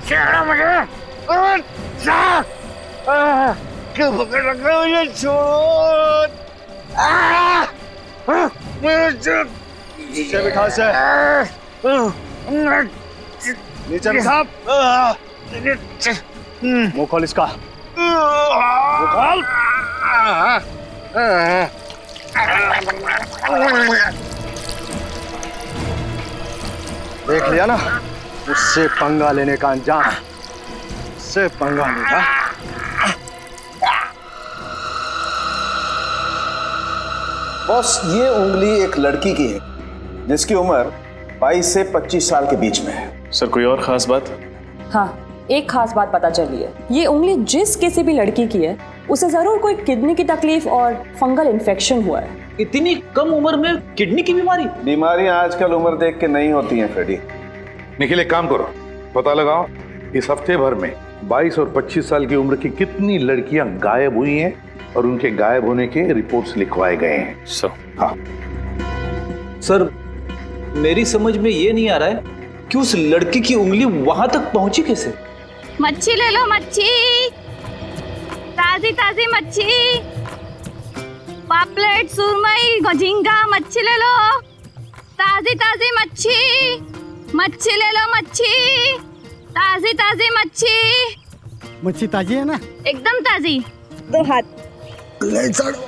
छोड़ो मुझे, क्यों पकड़ रखा है मुझे? छोड़, नीचे बिठा से, नीचे बिठा। मुंह खोल इसका, मुंह खोल। देख लिया ना, उससे पंगा लेने का अंजाम, उससे पंगा लेगा। बॉस, ये उंगली एक लड़की की है जिसकी उम्र 22 से 25 साल के बीच में है। सर कोई और खास बात? हाँ, एक खास बात पता चली है। ये उंगली जिस किसी भी लड़की की है उसे जरूर कोई किडनी की तकलीफ और फंगल इन्फेक्शन हुआ है। इतनी कम उम्र में किडनी की बीमारी? बीमारियां आजकल उम्र देख के नहीं होती हैं फ्रेडी। निखिल, एक काम करो, पता लगाओ इस हफ्ते भर में 22 और 25 साल की उम्र की कितनी लड़कियां गायब हुई हैं और उनके गायब होने के रिपोर्ट्स लिखवाए गए हैं। हाँ सर, मेरी समझ में ये नहीं आ रहा है कि उस लड़की की उंगली वहां तक पहुंची कैसे? मच्छी ले लो, मच्छी, ताजी ताजी मच्छी, पापलेट, सुरमई, झींगा, मच्छी ले लो, ताजी ताजी मच्छी, मच्छी ले लो, मच्छी, ताजी ताजी मच्छी। मच्छी ताजी है ना? एकदम ताजी। दो हाथ ले चढ़ो।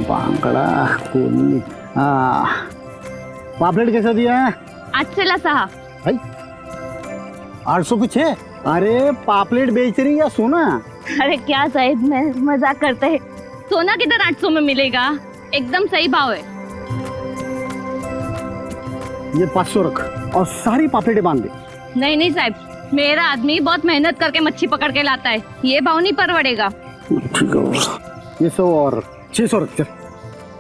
बांगड़ा कोनी। पापलेट कैसा दिया है? 800 सहा। भाई 800 कुछ है? अरे पापलेट बेच रही है सोना? अरे क्या साहिब, मैं मजाक करते हैं। सोना किधर 800 में मिलेगा? एकदम सही भाव है। ये 500 रख और सारी पापलेटें बांध दे। नहीं नहीं साहब, मेरा आदमी बहुत मेहनत करके मच्छी पकड़ के लाता है, ये भाव नहीं परवड़ेगा। ठीक है, ये 100 और 600 रख चल।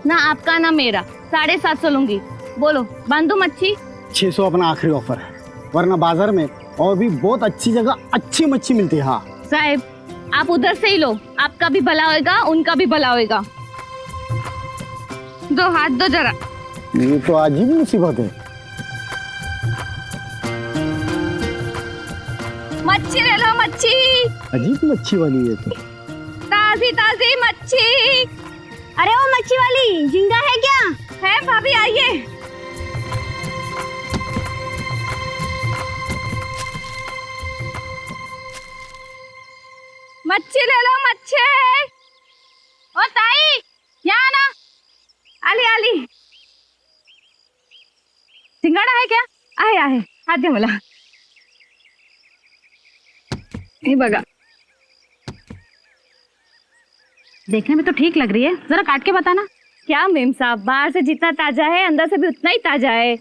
ना आपका ना मेरा, 750 लूंगी। बोलो, बांधू मच्छी? 600 अपना आखिरी ऑफर है, वरना बाजार में और भी बहुत अच्छी जगह अच्छी मच्छी मिलती है। हाँ साहब, आप उधर से ही लो, आपका भी भला होएगा, उनका भी भला होएगा। दो हाथ दो जरा। ये तो अजीब मुसीबत है। मच्छी ले लो, मच्छी, अजीब मच्छी वाली है तो। ताजी ताजी मच्छी। अरे वो मच्छी वाली, झींगा है क्या? है भाभी, आइए। मच्छी ले लो, मच्छी। ओ ताई, यहाँ आना। आली आली, सिंगाड़ा है क्या? आहे आहे, हात दे मला। हे बघा, देखने में तो ठीक लग रही है, जरा काट के बताना। क्या मेम साहब, बाहर से जितना ताजा है अंदर से भी उतना ही ताजा है।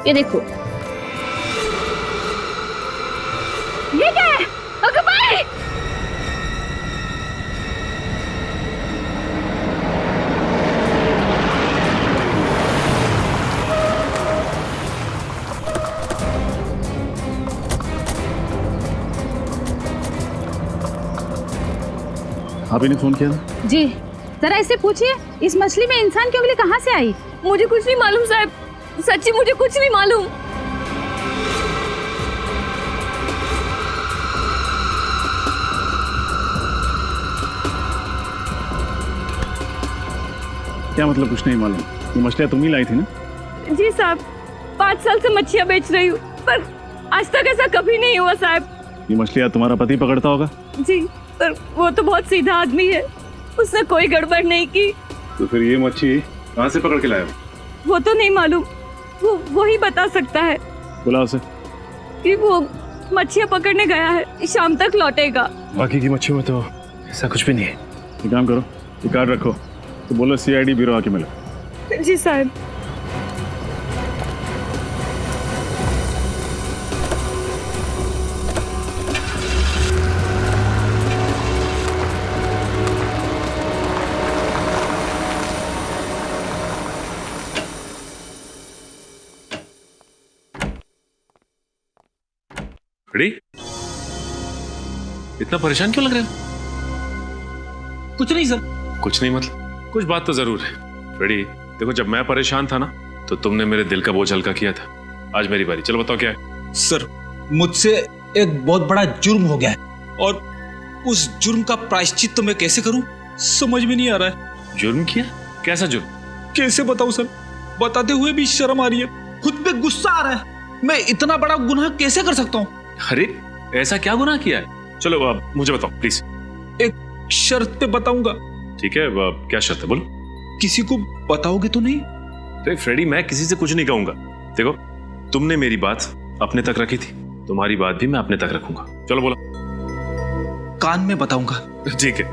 ये देखो, ये क्या है? Okay bye. आप ही ने फोन किया था? जी, जरा इससे पूछिए, इस मछली में इंसान की उंगली कहाँ से आई? मुझे कुछ नहीं मालूम साहब, सच्ची मुझे कुछ नहीं मालूम। क्या मतलब कुछ नहीं मालूम? ये मछलियाँ तुम ही लाई थी ना? जी साहब, 5 साल से मच्छियाँ बेच रही हूँ, पर आज तक ऐसा कभी नहीं हुआ साहब। ये मछलियाँ तुम्हारा पति पकड़ता होगा? जी, पर वो तो बहुत सीधा आदमी है, उसने कोई गड़बड़ नहीं की। तो फिर ये मच्छी कहाँ से पकड़ के लाया? वो तो नहीं मालूम, वो ही बता सकता है। बुला उसे। कि वो मच्छियाँ पकड़ने गया है, शाम तक लौटेगा। बाकी की मच्छियों में तो ऐसा कुछ भी नहीं है। एक काम करो, ये कार्ड रखो, तो बोलो CID ब्यूरो आके मिलो। जी साहब। रेडी? इतना परेशान क्यों लग रहे हो? कुछ नहीं सर। कुछ नहीं मतलब? कुछ बात तो जरूर है। फ्रेडी देखो, जब मैं परेशान था ना तो तुमने मेरे दिल का बोझ हल्का किया था। आज मेरी बारी, चलो बताओ क्या है। सर मुझसे एक बहुत बड़ा जुर्म हो गया है और उस जुर्म का प्रायश्चित तो मैं कैसे करूं समझ में नहीं आ रहा है। जुर्म किया? कैसा जुर्म? कैसे बताऊं सर, बताते हुए भी शर्म आ रही है, खुद पे गुस्सा आ रहा है। मैं इतना बड़ा गुनाह कैसे कर सकता हूं? अरे ऐसा क्या गुनाह किया है? चलो अब मुझे बताओ प्लीज। एक शर्त पे बताऊंगा। ठीक है, क्या शर्त है बोलो। किसी को बताओगे तो नहीं? अरे फ्रेडी मैं किसी से कुछ नहीं कहूंगा। देखो तुमने मेरी बात अपने तक रखी थी, तुम्हारी बात भी मैं अपने तक रखूंगा। चलो बोलो। कान में बताऊंगा। ठीक है।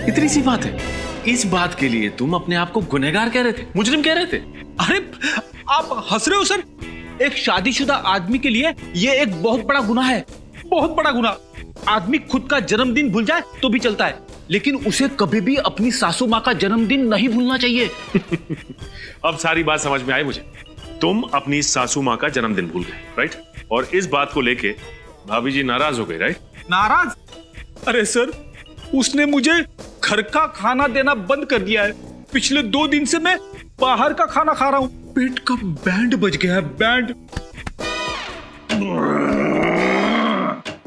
इतनी सी बात है, इस बात के लिए तुम अपने आप को गुनहगार कह रहे थे, मुजरिम कह रहे थे? अरे आप हंस रहे हो सर? एक शादीशुदा आदमी के लिए ये एक बहुत बड़ा गुनाह है, बहुत बड़ा गुनाह। आदमी खुद का जन्मदिन भूल जाए तो भी चलता है, लेकिन उसे कभी भी अपनी सासू माँ का जन्मदिन नहीं भूलना चाहिए। अब सारी बात समझ में आई मुझे। तुम अपनी सासू माँ का जन्मदिन भूल गए, राइट? और इस बात को लेके भाभी जी नाराज हो गई, राइट? नाराज? अरे सर उसने मुझे घर का खाना देना बंद कर दिया है। पिछले 2 दिन से मैं बाहर का खाना खा रहा हूं। पेट का बैंड बज गया है, बैंड।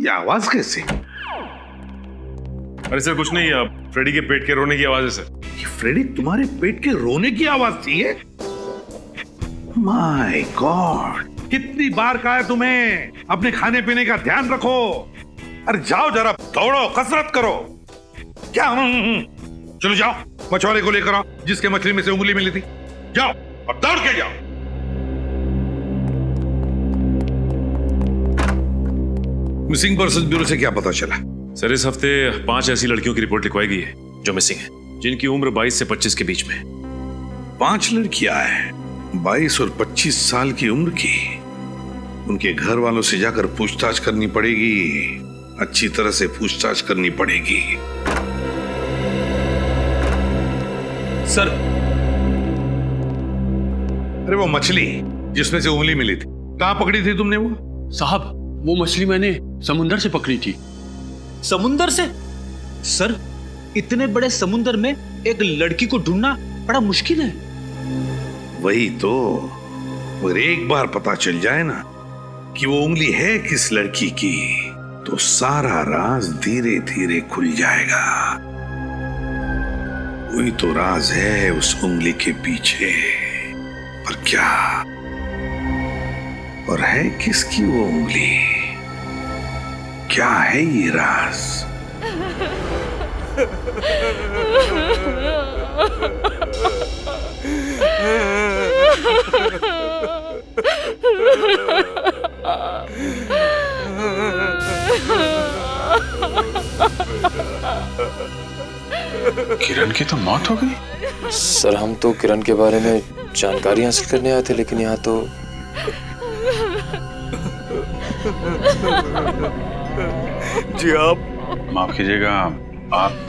ये आवाज कैसे? अरे सर कुछ नहीं, फ्रेडी के पेट के रोने की आवाज है सर। ये फ्रेडी तुम्हारे पेट के रोने की आवाज थी ये? माय गॉड, कितनी बार कहा है तुम्हें अपने खाने पीने का ध्यान रखो। अरे जाओ जरा दौड़ो, कसरत करो। क्या? चलो जाओ मछुआरे को लेकर आओ जिसके मछली में से उंगली मिली थी। जाओ और दौड़ के जाओ। मिसिंग पर्सन ब्यूरो से क्या पता चला? सर इस हफ्ते 5 ऐसी लड़कियों की रिपोर्ट लिखवाई गई है जो मिसिंग है, जिनकी उम्र 22 से 25 के बीच में है। 5 लड़कियां हैं 22 और 25 साल की उम्र की। उनके घर वालों से जाकर पूछताछ करनी पड़ेगी, अच्छी तरह से पूछताछ करनी पड़ेगी। सर अरे वो मछली जिसमें से उंगली मिली थी, कहां पकड़ी थी तुमने वो? साहब वो मछली मैंने समुंदर से पकड़ी थी। समुंदर से? सर इतने बड़े समुंदर में एक लड़की को ढूंढना बड़ा मुश्किल है। वही तो, अगर एक बार पता चल जाए ना कि वो उंगली है किस लड़की की, तो सारा राज धीरे धीरे खुल जाएगा। वही तो राज है उस उंगली के पीछे। पर क्या? और है किसकी वो उंगली? क्या है ये राज? किरण की तो मौत हो गई? सर हम तो किरण के बारे में जानकारी हासिल करने आए थे, लेकिन यहाँ तो जी आप माफ कीजिएगा, आप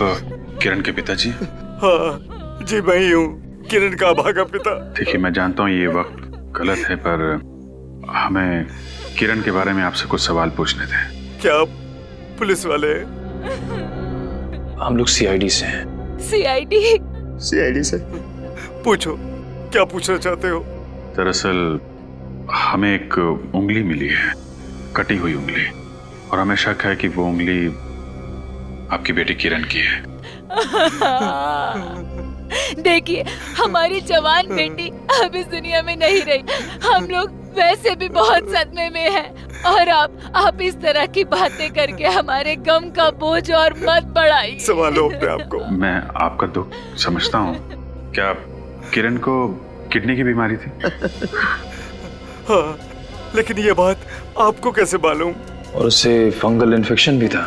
किरण के पिताजी? हाँ जी मैं ही हूँ, किरण का भागा पिता। देखिए मैं जानता हूँ ये वक्त गलत है, पर हमें किरण के बारे में आपसे कुछ सवाल पूछने थे। क्या आप पुलिस वाले? हम लोग सीआईडी से हैं। सीआईडी से? पूछो, क्या पूछना चाहते हो? दरअसल हमें एक उंगली मिली है, कटी हुई उंगली, और हमें शक है कि वो उंगली आपकी बेटी किरण की है। देखिए हमारी जवान बेटी अब इस दुनिया में नहीं रही, हम लोग वैसे भी बहुत सदमे में हैं, और आप इस तरह की बातें करके हमारे गम का बोझ और मत बढ़ाइए। संभालो अपने आप को। मैं आपका दुख समझता हूँ। क्या किरण को किडनी की बीमारी थी? हाँ, लेकिन ये बात आपको कैसे मालूम? और उसे फंगल इन्फेक्शन भी था।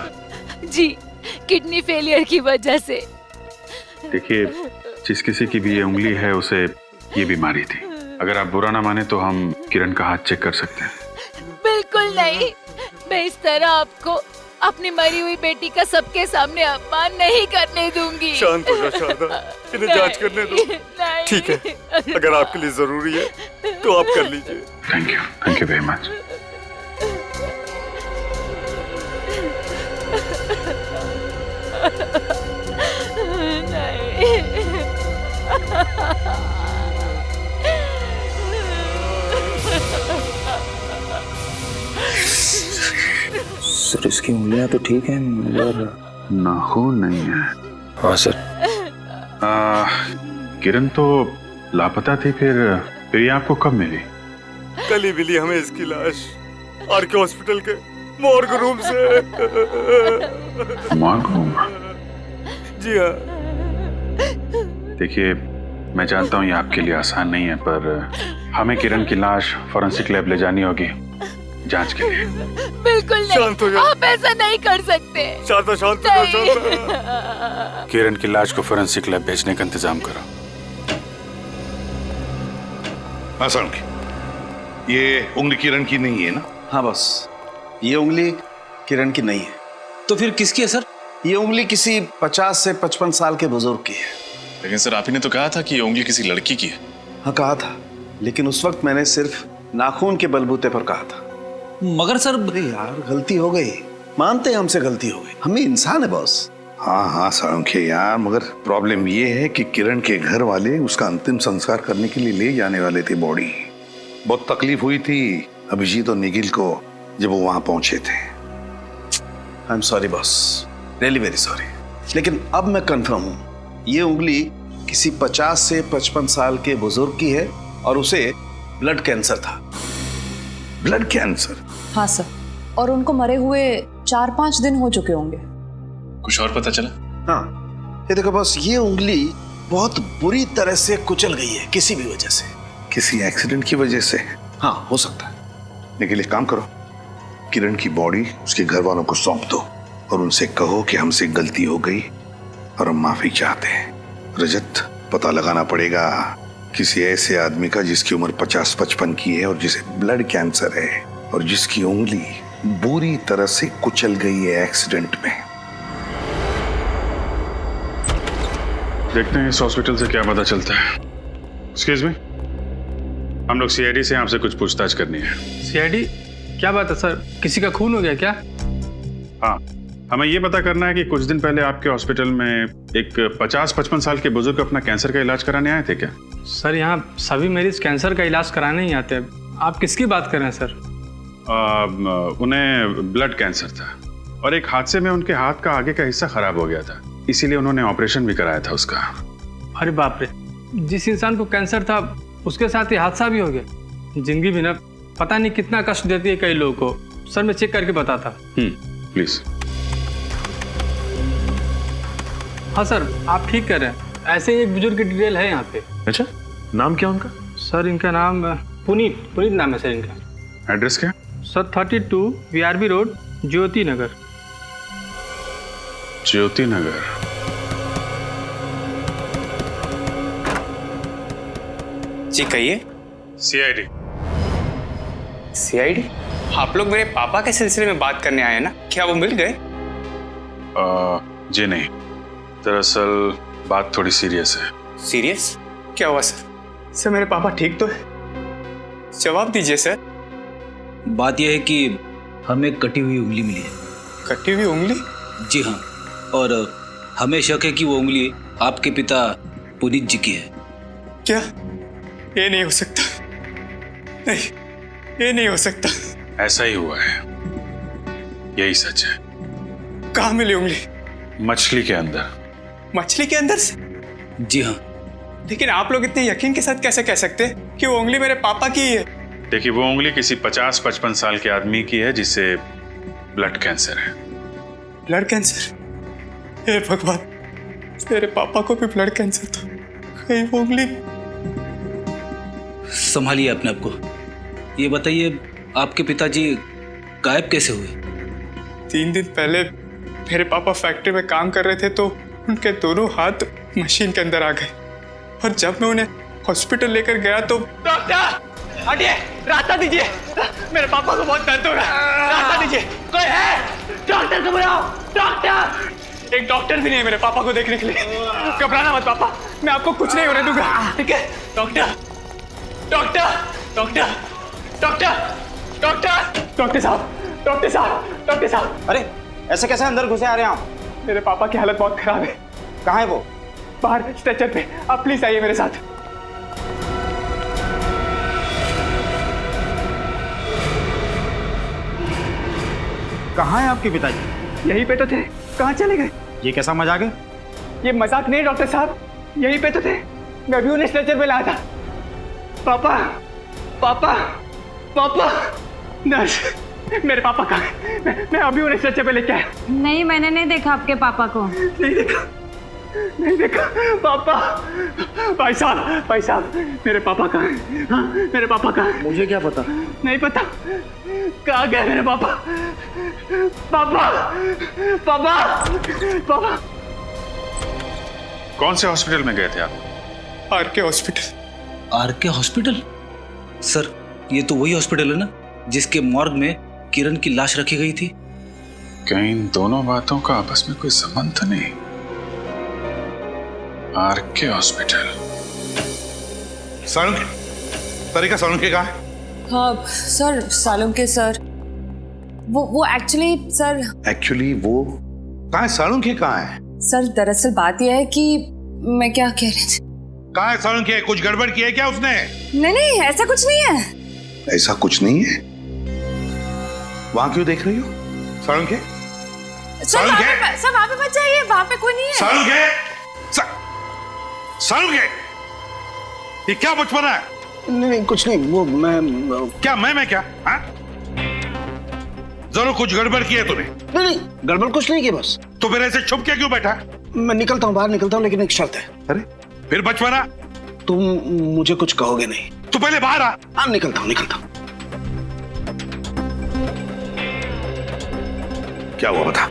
जी, किडनी फेलियर की वजह से। देखिए जिस किसी की भी ये उंगली है उसे ये बीमारी थी। अगर आप बुरा ना माने तो हम किरण का हाथ चेक कर सकते हैं। बिल्कुल नहीं, मैं इस तरह आपको अपनी मरी हुई बेटी का सबके सामने अपमान नहीं करने दूंगी। शांत हो जाओ शारदा, इन्हें जांच करने दो। ठीक है, अगर आपके लिए जरूरी है तो आप कर लीजिए। Thank you very much. Sir इसकी उंगलियां तो ठीक हैं मगर नाखून नहीं है। हाँ सर। किरण तो लापता थी, फिर ये आपको कब मिली? कल ही मिली हमें इसकी लाश आर के हॉस्पिटल के मॉर्ग रूम से। Morgue room? जी हाँ। देखिए, मैं जानता हूँ ये आपके लिए आसान नहीं है, पर हमें किरण की लाश फॉरेंसिक लैब ले जानी होगी जांच के लिए। बिल्कुल नहीं, शांत हो जाओ। आप ऐसा नहीं कर सकते। शांत हो जाओ। किरण की लाश को फॉरेंसिक लैब भेजने का इंतजाम करो। हाँ सर, ये उंगली किरण की नहीं है ना? हाँ बस, ये उंगली किरण की नहीं है। तो फिर किसकी है सर? ये उंगली किसी 50 से 55 साल के बुजुर्ग की है। लेकिन सर आप ही ने तो कहा था कि ये उंगली किसी लड़की की है। हाँ कहा था, लेकिन उस वक्त मैंने सिर्फ नाखून के बलबूते पर कहा था। मगर सर, अरे यार गलती हो गई, मानते हैं हमसे गलती हो गई, हम भी इंसान है बॉस। हाँ सारंखे यार, मगर प्रॉब्लम ये है कि किरण के घर वाले उसका अंतिम संस्कार करने के लिए ले जाने वाले थे बॉडी। बहुत तकलीफ हुई थी अभिजीत और निखिल को जब वो वहां पहुंचे थे। I am sorry boss, really very sorry. लेकिन अब मैं कंफर्म हूं, ये उंगली किसी 50 से 55 साल के बुजुर्ग की है और उसे ब्लड कैंसर था। Blood cancer? हाँ सर, और उनको मरे हुए 4-5 दिन हो चुके होंगे। कुछ और पता चला? हाँ, ये देखो बॉस, ये उंगली बहुत बुरी तरह से कुचल गई है किसी भी वजह से। किसी एक्सीडेंट की वजह से? हाँ हो सकता है। लेकिन एक काम करो, किरण की बॉडी उसके घर वालों को सौंप दो और उनसे कहो कि हमसे गलती हो गई और हम माफी चाहते हैं। रजत, पता लगाना पड़ेगा किसी ऐसे आदमी का जिसकी उम्र 50-55 की है और जिसे ब्लड कैंसर है और जिसकी उंगली बुरी तरह से कुचल गई है एक्सीडेंट में। देखते हैं इस हॉस्पिटल से क्या पता चलता है। एक्सक्यूज मी, हम लोग सीआईडी से आपसे कुछ पूछताछ करनी है। सीआईडी? क्या बात है सर, किसी का खून हो गया क्या? हाँ, हमें ये पता करना है कि कुछ दिन पहले आपके हॉस्पिटल में एक 50-55 साल के बुजुर्ग अपना कैंसर का इलाज कराने आए थे क्या? सर यहाँ सभी मरीज कैंसर का इलाज कराने ही आते हैं। आप किसकी बात कर रहे हैं सर? उन्हें ब्लड कैंसर था और एक हादसे में उनके हाथ का आगे का हिस्सा खराब हो गया था, इसीलिए उन्होंने ऑपरेशन भी कराया था उसका। अरे बाप रे, जिस इंसान को कैंसर था उसके साथ ही हादसा भी हो गया। जिंदगी भी ना पता नहीं कितना कष्ट देती है कई लोगों को। सर मैं चेक करके बताता। प्लीज। हाँ सर, आप ठीक कर रहे हैं। ऐसे ही एक बुजुर्ग की डिटेल है यहाँ पे। अच्छा, नाम क्या उनका? सर इनका नाम पुनीत नाम है सर इनका। एड्रेस क्या? सर 32 VRB रोड, ज्योति नगर। ज्योति नगर? जी कहिए। सीआईडी। सीआईडी? आप लोग मेरे पापा के सिलसिले में बात करने आए हैं ना? क्या वो मिल गए? जी नहीं, दरअसल बात थोड़ी सीरियस है। सीरियस? क्या हुआ सर? सर मेरे पापा ठीक तो है? जवाब दीजिए सर। बात यह है कि हमें कटी हुई उंगली मिली है। कटी हुई उंगली? जी हाँ, और हमें शक है कि वो उंगली आपके पिता पुनीत जी की है। क्या? ये नहीं हो सकता। नहीं, ये नहीं हो सकता। ऐसा ही हुआ है, यही सच है। कहाँ मिली उंगली? मछली के अंदर। मछली के अंदर से? जी हाँ। लेकिन आप लोग इतने यकीन के साथ कैसे कह सकते हैं कि वो उंगली मेरे पापा की है? देखिए, वो उंगली किसी 50-55 साल के आदमी की है जिसे ब्लड कैंसर है। Blood cancer? हे भगवान, मेरे पापा को भी ब्लड कैंसर था। कहीं वो उंगली? संभालिए अपने आप को। ये बताइए, आपके पिताजी गायब कैसे हुए? 3 दिन पहले मेरे पापा फैक्ट्री में काम कर रहे थे तो उनके दोनों हाथ मशीन के अंदर आ गए और जब मैं उन्हें हॉस्पिटल लेकर गया तो डॉक्टर हटिए, रास्ता दीजिए, मेरे पापा को बहुत दर्द हो रहा है, रास्ता दीजिए। कोई है? डॉक्टर को बुलाओ, डॉक्टर। एक डॉक्टर भी नहीं है मेरे पापा को देखने के लिए। घबराना मत पापा, मैं आपको कुछ नहीं होने दूंगा, ठीक है? Doctor, doctor, doctor, doctor, doctor, doctor साहब, डॉक्टर साहब, डॉक्टर साहब। अरे ऐसे कैसे अंदर घुसे आ रहे हैं आप? मेरे पापा की हालत बहुत खराब है। कहाँ है वो? बाहर स्ट्रेचर पे। आप प्लीज आइए मेरे साथ। कहाँ है आपके पिताजी? यहीं पे तो थे, कहाँ चले गए? ये कैसा मजाक है? ये मजाक नहीं डॉक्टर साहब, यहीं पे तो थे, मैं भी उन्हें स्ट्रेचर पे लाया था। पापा, पापा, पापा, नर्स, मेरे पापा कहाँ हैं? मैं अभी उन्हें स्ट्रेचर पे लेके आया। नहीं, मैंने नहीं देखा आपके पापा को। नहीं देखा पापा। भाई साहब, मेरे पापा कहाँ हैं? हाँ, मेरे पापा कहाँ हैं? मुझे क्या पता? नहीं पता, कहाँ गए मेरे पापा? पापा, पापा, पापा। कौन से हॉस्पिटल में गए थे आप? RK hospital. RK hospital? Sir, ये तो वही हॉस्पिटल है ना जिसके मॉर्ग में किरण की लाश रखी गई थी? कहीं इन दोनों बातों का आपस में कोई संबंध तो नहीं? R K hospital. सालुंके, तरीका सालुंके कहाँ है? हाँ सर, सालुंके सर, वो एक्चुअली सर। एक्चुअली वो कहाँ है? सालुंके कहाँ है? सर दरअसल बात यह है कि मैं क्या कह रही थी। कहाँ है सालुंके? कुछ गड़बड़ की है क्या उसने? नहीं, ऐसा कुछ नहीं है। ऐसा कुछ नहीं है? वहां क्यों देख रही हो सालुंके? सर वहाँ पे मत जाइए, वहाँ पे कोई नहीं है। सालुंके, ये क्या बचपना है? नहीं कुछ नहीं, वो मैं क्या मैं क्या? हाँ? जरूर कुछ गड़बड़ की है तूने। नहीं, गड़बड़ कुछ नहीं की बस। तो फिर ऐसे छुप के क्यों बैठा? मैं निकलता हूँ, बाहर निकलता हूँ, लेकिन एक शर्त है। अरे फिर बचपना? तुम मुझे कुछ कहोगे नहीं। तू पहले बाहर आ। हाँ, निकलता हूँ। क्या हुआ बता?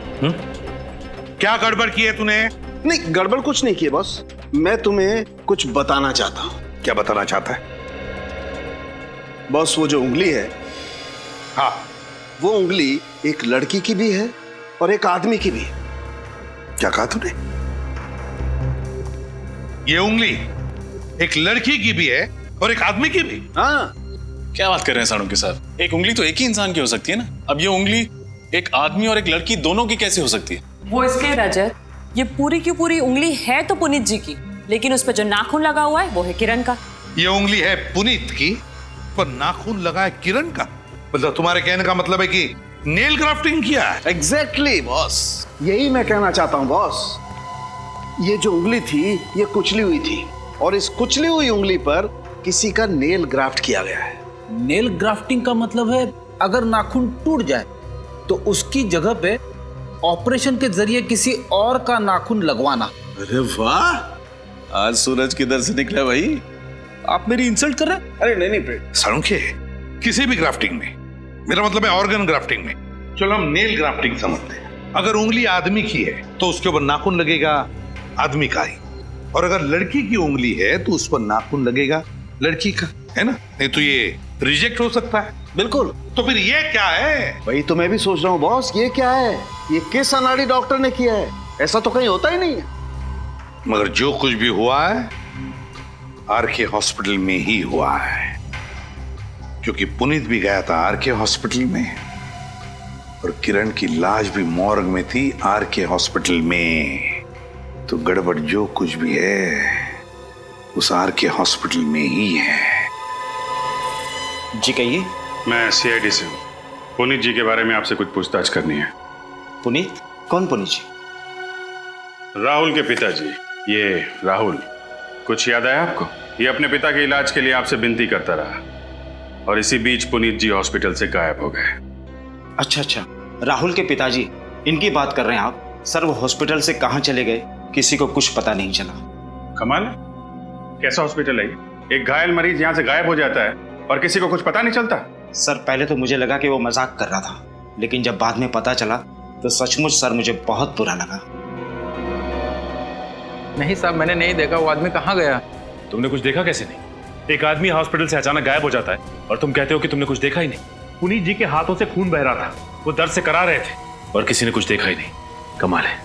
क्या गड़बड़ की है तूने? नहीं, गड़बड़ कुछ नहीं की बॉस, मैं तुम्हें कुछ बताना चाहता हूँ। क्या बताना चाहता है? बॉस, वो जो उंगली है, हाँ, वो उंगली एक लड़की की भी है और एक आदमी की भी है। क्या कहा तूने? ये उंगली एक लड़की की भी है और एक आदमी की भी? हाँ। क्या बात कर रहे हैं सालुंके साहब? एक उंगली तो एक ही इंसान की हो सकती है ना। अब ये उंगली एक आदमी और एक लड़की दोनों की कैसे हो सकती है? वो इसके रजत, ये पूरी की पूरी उंगली है तो पुनीत जी की, लेकिन उस पर जो नाखून लगा हुआ है वो है किरण का। ये उंगली है पुनीत की, पर नाखून लगा है किरण का। मतलब तुम्हारे कहने का मतलब है कि नेल ग्राफ्टिंग किया है? एग्जैक्टली बॉस, यही मैं कहना चाहता हूँ बॉस। ये जो उंगली थी ये कुचली हुई थी, और इस कुचली हुई उंगली पर किसी का नेल ग्राफ्ट किया गया है। नेल ग्राफ्टिंग का मतलब है अगर नाखून टूट जाए तो उसकी जगह पे ऑपरेशन के जरिए किसी और का नाखून लगवाना। अरे वाह, आज सूरज किधर से निकला भाई? आप मेरी इंसल्ट कर रहे हैं? अरे नहीं सालुंके, किसी भी ग्राफ्टिंग में, मेरा मतलब है ऑर्गन ग्राफ्टिंग में। चलो हम नेल ग्राफ्टिंग समझते हैं। अगर उंगली आदमी की है तो उसके ऊपर नाखून लगेगा आदमी का ही, और अगर लड़की की उंगली है तो उस पर नाखून लगेगा लड़की का, है ना? नहीं तो ये रिजेक्ट हो सकता है। बिल्कुल। तो फिर ये क्या है? वही तो मैं भी सोच रहा हूँ बॉस, ये क्या है? ये किस अनाड़ी डॉक्टर ने किया है? ऐसा तो कहीं होता ही नहीं है। मगर जो कुछ भी हुआ है आरके हॉस्पिटल में ही हुआ है, क्योंकि पुनीत भी गया था आरके हॉस्पिटल में, और किरण की लाश भी मॉर्ग में थी आरके हॉस्पिटल में। तो गड़बड़ जो कुछ भी है उस आरके हॉस्पिटल में ही है। जी कहिए। मैं सीआईडी से हूँ। पुनीत जी के बारे में आपसे कुछ पूछताछ करनी है। पुनीत? कौन पुनीत जी? राहुल के पिताजी, ये राहुल। कुछ याद आया आपको? ये अपने पिता के इलाज के लिए आपसे विनती करता रहा, और इसी बीच पुनीत जी हॉस्पिटल से गायब हो गए। अच्छा, राहुल के पिताजी, इनकी बात कर रहे हैं आप? सर, वो हॉस्पिटल से कहाँ चले गए किसी को कुछ पता नहीं चला। कमाल है, कैसा हॉस्पिटल है ये? एक घायल मरीज यहाँ से गायब हो जाता है और किसी को कुछ पता नहीं चलता। सर, पहले तो मुझे लगा कि वो मजाक कर रहा था, लेकिन जब बाद में पता चला तो सचमुच सर मुझे बहुत बुरा लगा। नहीं साहब, मैंने नहीं देखा। वो आदमी कहाँ गया? तुमने कुछ देखा कैसे नहीं? एक आदमी हॉस्पिटल से अचानक गायब हो जाता है और तुम कहते हो कि तुमने कुछ देखा ही नहीं। पुनीत जी के हाथों से खून बह रहा था, वो दर्द से करा रहे थे और किसी ने कुछ देखा ही नहीं। कमाल है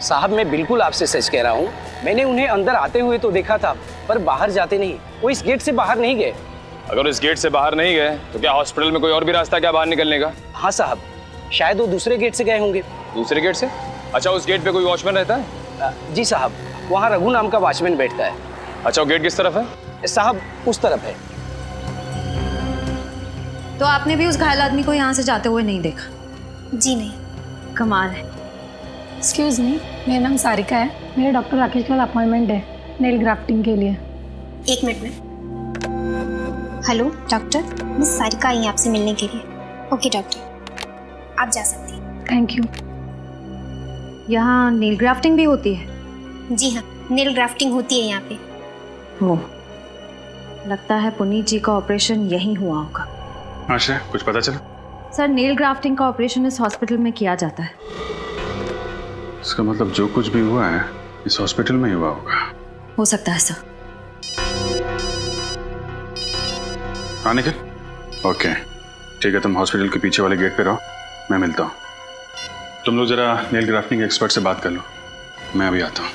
साहब, मैं बिल्कुल आपसे सच कह रहा हूँ। मैंने उन्हें अंदर आते हुए तो देखा था, पर बाहर जाते नहीं। वो इस गेट से बाहर नहीं गए। अगर इस गेट से बाहर नहीं गए तो क्या हॉस्पिटल में कोई और भी रास्ता क्या बाहर निकलने का? हाँ साहब, शायद वो दूसरे गेट से गए होंगे। दूसरे गेट से? अच्छा, उस गेट पे कोई वॉचमैन रहता है? जी साहब, वहाँ रघु नाम का वॉचमैन बैठता है। अच्छा, वो गेट किस तरफ है? साहब, उस तरफ है। तो आपने भी उस घायल आदमी को यहाँ से जाते हुए नहीं देखा? जी नहीं। कमाल है। एक्सक्यूज मी, मेरा नाम सारिका है। मेरे डॉक्टर राकेश के साथ अपॉइंटमेंट है नेल ग्राफ्टिंग के लिए। 1 मिनट में। हेलो डॉक्टर, मिस सारिका आई है आपसे मिलने के लिए। ओके डॉक्टर, आप जा सकती हैं। Thank you. यहाँ नेल ग्राफ्टिंग भी होती है? जी हाँ, नेल ग्राफ्टिंग होती है यहाँ पे। हो, लगता है पुनीत जी का ऑपरेशन यहीं हुआ होगा। आशा, कुछ पता चला? सर, नेल ग्राफ्टिंग का ऑपरेशन इस हॉस्पिटल में किया जाता है। इसका मतलब जो कुछ भी हुआ है इस हॉस्पिटल में ही हुआ होगा। हो सकता है सर। हाँ निखिल, ओके ठीक है, तुम हॉस्पिटल के पीछे वाले गेट पे रहो, मैं मिलता हूँ। तुम लोग जरा नेल ग्राफ्टिंग एक्सपर्ट से बात कर लो, मैं अभी आता हूँ।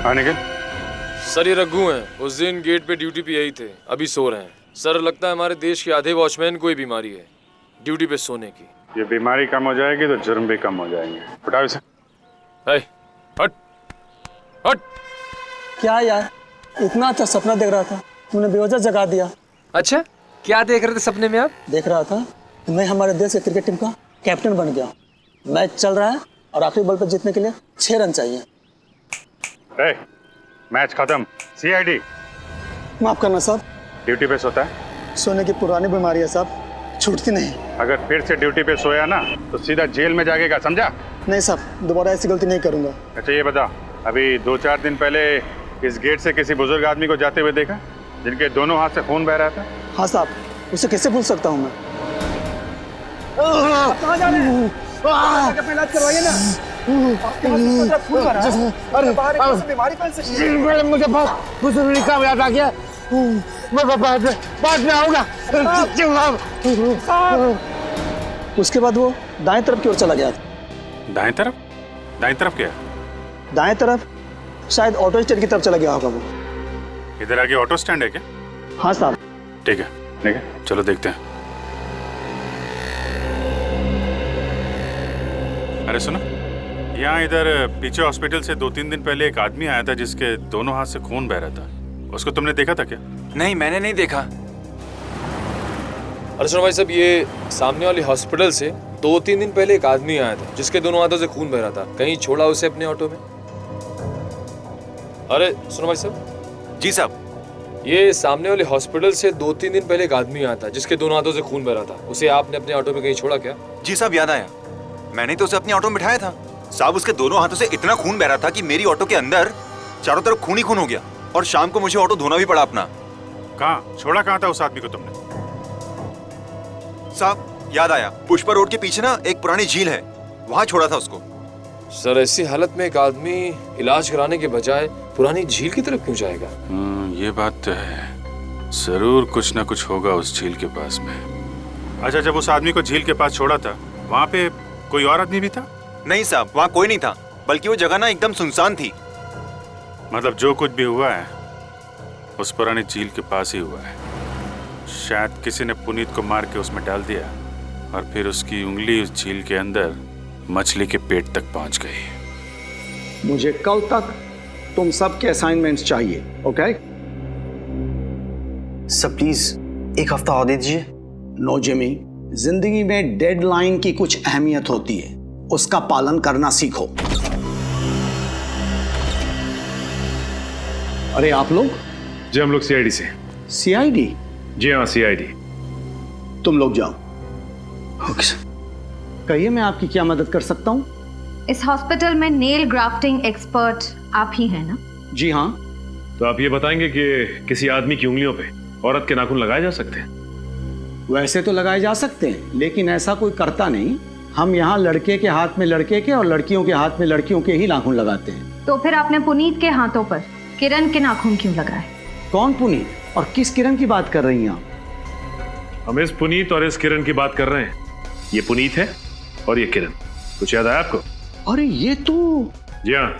हाँ निखिल। सर, ये रघु हैं, उस दिन गेट पे ड्यूटी पे यही थे, अभी सो रहे हैं। सर, लगता है हमारे देश के आधे वॉचमैन को ही बीमारी है ड्यूटी पे सोने की। ये बीमारी कम हो जाएगी तो जुर्म भी कम हो जाएंगे। उठाओ इसे। हट हट। क्या यार, इतना अच्छा सपना देख रहा था, तुमने बेवजह जगा दिया। अच्छा, क्या देख रहे थे सपने में आप? देख रहा था कि मैं हमारे देश के क्रिकेट टीम का कैप्टन बन गया। मैच चल रहा है और आखिरी बॉल पर जीतने के लिए 6 रन चाहिए। मैच खत्म। सीआईडी। माफ करना साहब। ड्यूटी पे सोता है? सोने की पुरानी बीमारी है साहब, छूटती नहीं। अगर फिर से ड्यूटी पे सोया ना तो सीधा जेल में जाएगा, समझा? नहीं साहब, दोबारा ऐसी गलती नहीं करूंगा। अच्छा ये बता, अभी 2-4 दिन पहले इस गेट से किसी बुजुर्ग आदमी को जाते हुए देखा जिनके दोनों हाथ से खून बह रहा था? हाँ साहब, उसे कैसे भूल सकता हूँ मैं। कहाँ जा रहे हैं? इलाज करवाइए ना। अरे बीमारी फैल सकती है। मुझे बहुत बुजुर्ग का याद आ गया। मैं बाद में आऊंगा। उसके बाद वो दाएं तरफ की ओर चला गया। दाएं तरफ? दाएं तरफ क्या? दाएं तरफ शायद ऑटो स्टैंड की तरफ चला गया होगा वो। इधर आगे ऑटो स्टैंड है क्या? हाँ साहब। ठीक है, चलो देखते हैं। अरे सुनो, यहाँ इधर पीछे हॉस्पिटल से 2-3 दिन पहले एक आदमी आया था जिसके दोनों हाथ से खून बह रहा था। उसको तुमने देखा था क्या? नहीं, मैंने नहीं देखा। अरे सुनो भाई साहब, ये सामने वाली हॉस्पिटल से 2-3 दिन पहले एक आदमी आया था जिसके दोनों हाथों से खून बह रहा था। कहीं छोड़ा उसे अपने ऑटो में? अरे सुनो भाई साहब। जी साहब। ये सामने वाले हॉस्पिटल से 2-3 दिन पहले एक आदमी आया था जिसके दोनों हाथों से खून बह रहा था। उसे आपने अपने ऑटो में कहीं छोड़ा क्या? जी साहब, याद आया, मैंने तो उसे अपने ऑटो में बिठाया था साहब। उसके दोनों हाथों से इतना खून बह रहा था कि मेरी ऑटो के अंदर चारों तरफ खून ही खून हो गया और शाम को मुझे ऑटो धोना भी पड़ा अपना। कहाँ छोड़ा? कहाँ था उस आदमी को तुमने? साहब याद आया, पुष्पा रोड के पीछे ना एक पुरानी झील है, वहां छोड़ा था उसको। सर, ऐसी हालत में एक आदमी इलाज कराने के बजाय पुरानी झील की तरफ क्यों जाएगा? ये बात तो है, जरूर कुछ ना कुछ होगा उस झील के पास में। अच्छा, जब उस आदमी को झील के पास छोड़ा था वहाँ पे कोई और आदमी भी था? नहीं साहब, वहाँ कोई नहीं था, बल्कि वो जगह ना एकदम सुनसान थी। मतलब जो कुछ भी हुआ है उस पुरानी झील के पास ही हुआ है। शायद किसी ने पुनीत को मार के उसमें डाल दिया और फिर उसकी उंगली उस झील के अंदर मछली के पेट तक पहुंच गई। मुझे कल तक तुम सबके असाइनमेंट्स चाहिए, ओके? सर प्लीज 1 हफ्ता और दे दीजिए। नो जिमी, जिंदगी में डेडलाइन की कुछ अहमियत होती है, उसका पालन करना सीखो। अरे आप लोग? जी हम लोग सीआईडी से। सीआईडी? जी हाँ, सीआईडी। तुम लोग जाओ। कहिए, मैं आपकी क्या मदद कर सकता हूँ? इस हॉस्पिटल में नेल ग्राफ्टिंग एक्सपर्ट आप ही हैं ना? जी हाँ। तो आप ये बताएंगे कि किसी आदमी की उंगलियों पे औरत के नाखून लगाए जा सकते हैं? वैसे तो लगाए जा सकते हैं, लेकिन ऐसा कोई करता नहीं। हम यहाँ लड़के के हाथ में लड़के के और लड़कियों के हाथ में लड़कियों के ही नाखून लगाते हैं। तो फिर आपने पुनीत के हाथों पर किरण के नाखून क्यों लगाए? कौन पुनीत और किस किरण की बात कर रही हैं आप? हम इस पुनीत और इस किरण की बात कर रहे हैं। ये पुनीत है और ये किरण। कुछ याद आया आपको? अरे ये तो... जी हाँ,